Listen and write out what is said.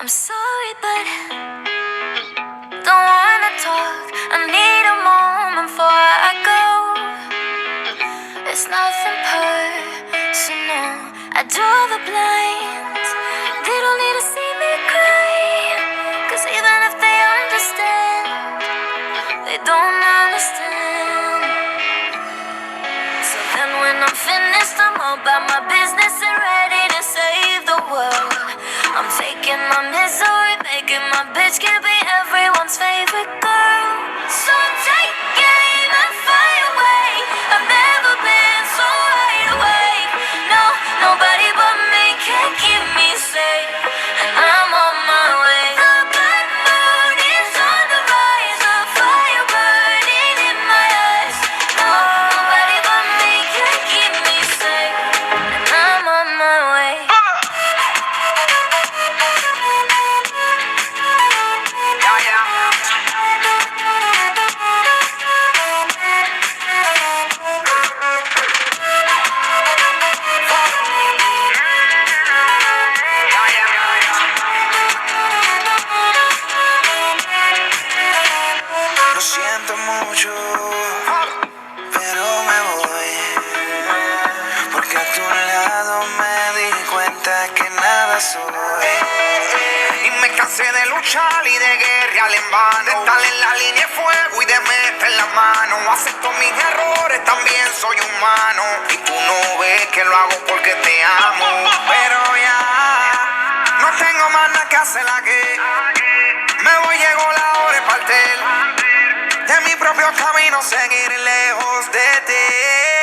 I'm sorry, but don't wanna talk. I need a moment before I go. It's nothing personal. I draw the blinds. They don't need to see me cry. 'Cause even if they understand, they don't understand. So then when I'm finished, I'm all about my business and ready to save the world. I'm taking my misery, making my bitch can be everyone's favorite girl. So take aim and fly away. I've never been so wide awake. No, nobody but me can keep me safe. And I'm on my way. The bad mood is on the rise. A fire burning in my eyes. No, nobody but me can keep me safe. And I'm on my way. Lo siento mucho, pero me voy. Porque a tu lado me di cuenta que nada soy. Y me cansé de luchar y de guerrear en vano. De estar en la línea de fuego y de meter la mano. Acepto mis errores, también soy humano. Y tú no ves que lo hago porque te amo. Pero ya no tengo más nada que hacer aquí. Me voy, llegó la hora de partir. De mi propio camino seguir lejos de ti.